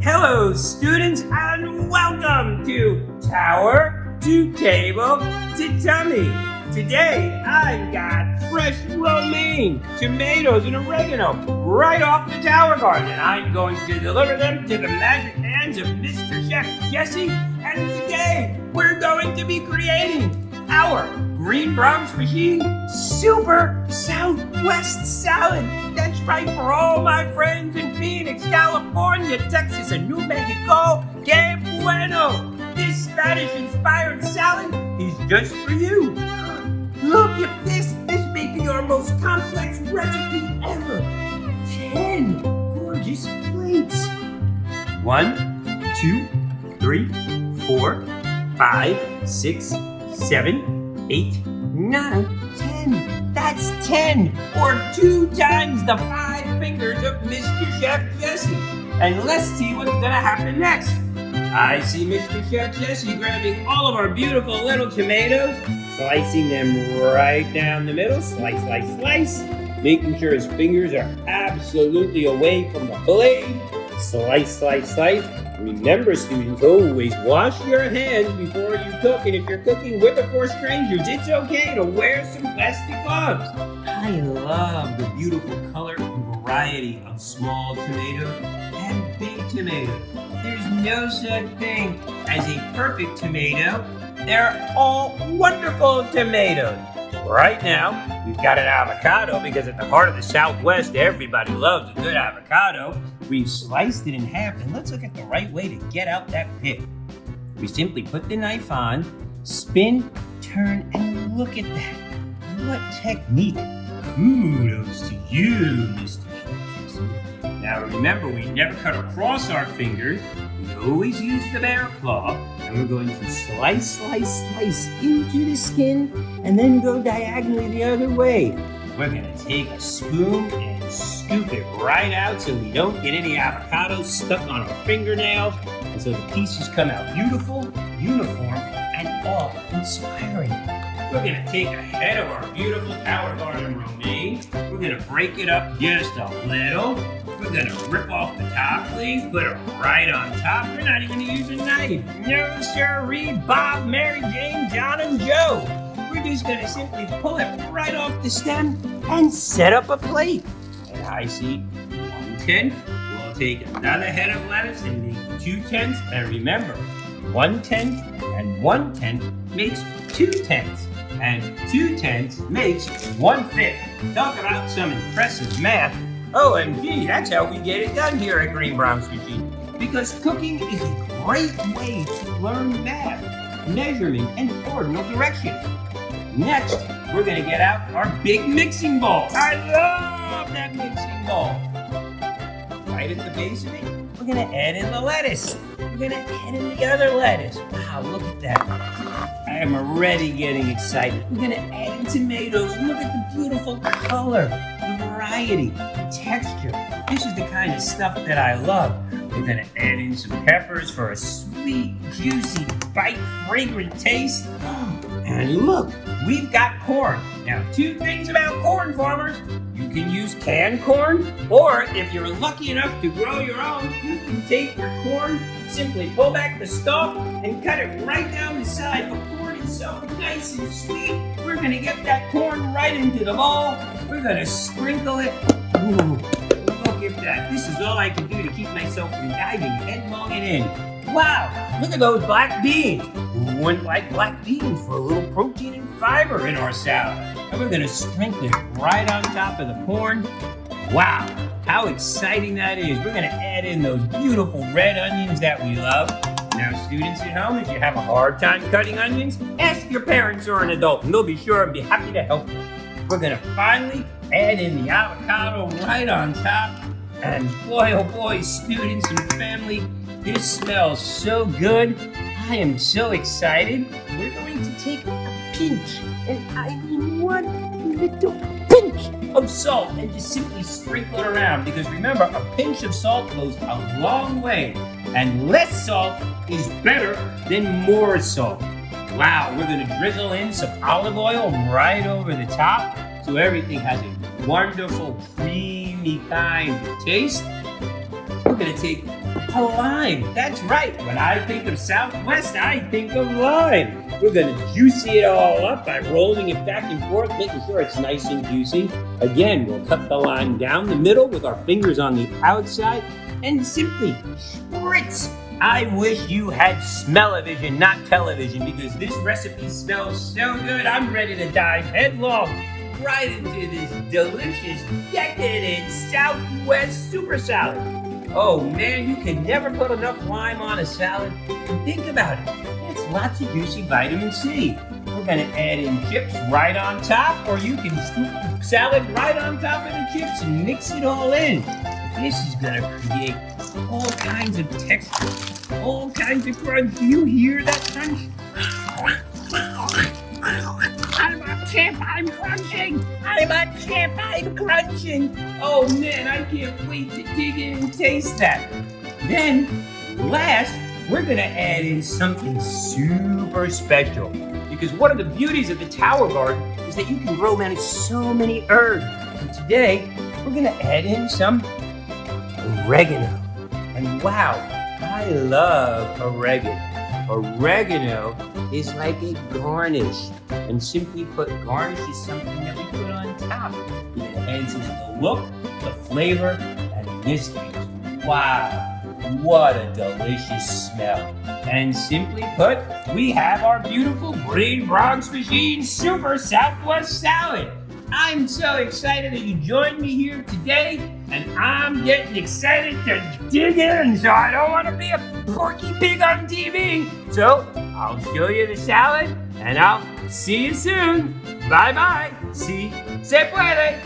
Hello, students, and welcome to Tower to Table to Tummy. Today, I've got fresh romaine, tomatoes, and oregano right off the tower garden, and I'm going to deliver them to the magic hands of Mr. Chef Jesse. And today, we're going to be creating our Green Bronx Machine Super Southwest Salad. That's right, for all my friends in Phoenix, California, Texas, and New Mexico. Que bueno! This Spanish-inspired salad is just for you. Look at this. This may be our most complex recipe ever. 10 gorgeous plates. 1, 2, 3, 4, 5, 6, 7, 8, 9, 10. That's 10, or 2 times the 5 fingers of Mr. Chef Jesse. And let's see what's gonna happen next. I see Mr. Chef Jesse grabbing all of our beautiful little tomatoes, slicing them right down the middle, slice, slice, slice, making sure his fingers are absolutely away from the blade. Slice, slice, slice. Remember, students, always wash your hands before you cook, and if you're cooking with or for strangers, it's okay to wear some plastic gloves. I love the beautiful color and variety of small tomatoes and big tomatoes. There's no such thing as a perfect tomato. They're all wonderful tomatoes. Right now, we've got an avocado because at the heart of the Southwest, everybody loves a good avocado. We've sliced it in half, and let's look at the right way to get out that pit. We simply put the knife on, spin, turn, and look at that. What technique. Kudos to you, Mr. Chef. Now remember, we never cut across our fingers. We always use the bear claw, and we're going to slice, slice, slice into the skin, and then go diagonally the other way. We're gonna take a spoon and scoop it right out so we don't get any avocado stuck on our fingernails, and so the pieces come out beautiful, uniform, and awe-inspiring. We're gonna take a head of our beautiful tower garden romaine. We're gonna break it up just a little. We're gonna rip off the top leaves, put it right on top. We're not even gonna use a knife. No sirree, Bob, Mary Jane, John, and Joe. We're just gonna simply pull it right off the stem and set up a plate. And I see 1/10. We'll take another head of lettuce and make 2/10. And remember, 1/10 and 1/10 makes 2/10. And 2/10 makes 1/5. Talk about some impressive math. OMG, that's how we get it done here at Green Bronx Machine. Because cooking is a great way to learn math, measurement, and ordinal directions. Next, we're gonna get out our big mixing bowl. I love that mixing bowl. Right at the base of it, we're gonna add in the lettuce. We're gonna add in the other lettuce. Wow, look at that. I am already getting excited. We're gonna add in tomatoes. Look at the beautiful color, the variety, the texture. This is the kind of stuff that I love. We're gonna add in some peppers for a sweet, juicy, bite, fragrant taste. And look, we've got corn. Now, 2 things about corn, farmers. You can use canned corn, or if you're lucky enough to grow your own, you can take your corn, simply pull back the stalk, and cut it right down the side. But corn is so nice and sweet. We're gonna get that corn right into the bowl. We're gonna sprinkle it. Ooh, look at that. This is all I can do to keep myself from diving headlong and in. Wow, look at those black beans. Who wouldn't like black beans for a little protein and fiber in our salad? And we're gonna sprinkle it right on top of the corn. Wow, how exciting that is. We're gonna add in those beautiful red onions that we love. Now, students at home, if you have a hard time cutting onions, ask your parents or an adult, and they'll be sure and be happy to help you. We're gonna finally add in the avocado right on top. And boy, oh boy, students and family, this smells so good. I am so excited. We're going to take a pinch, and I mean 1 little pinch of salt, and just simply sprinkle it around. Because remember, a pinch of salt goes a long way, and less salt is better than more salt. Wow, we're gonna drizzle in some olive oil right over the top, so everything has a wonderful, creamy kind of taste. We're gonna take a lime. That's right. When I think of Southwest, I think of lime. We're going to juicy it all up by rolling it back and forth, making sure it's nice and juicy. Again, we'll cut the lime down the middle with our fingers on the outside and simply spritz. I wish you had smell-o-vision, not television, because this recipe smells so good. I'm ready to dive headlong right into this delicious, decadent Southwest super salad. Oh man, you can never put enough lime on a salad. Think about it. It's lots of juicy vitamin C. We're gonna add in chips right on top, or you can scoop the salad right on top of the chips and mix it all in. This is gonna create all kinds of texture, all kinds of crunch. Do you hear that crunch? I'm a chip, I'm crunching! I'm a chip, I'm crunching! Oh man, I can't wait to dig in and taste that. Then, last, we're gonna add in something super special. Because one of the beauties of the Tower Garden is that you can grow so many herbs. And today, we're gonna add in some oregano. And wow, I love oregano. Oregano is like a garnish. And simply put, garnish is something that we put on top. It enhances the look, the flavor, and in this case, wow, what a delicious smell. And simply put, we have our beautiful green Bronx Machine Super Southwest Salad. I'm so excited that you joined me here today, and I'm getting excited to dig in, so I don't want to be a porky pig on TV. So I'll show you the salad, and I'll see you soon. Bye-bye. Si se puede.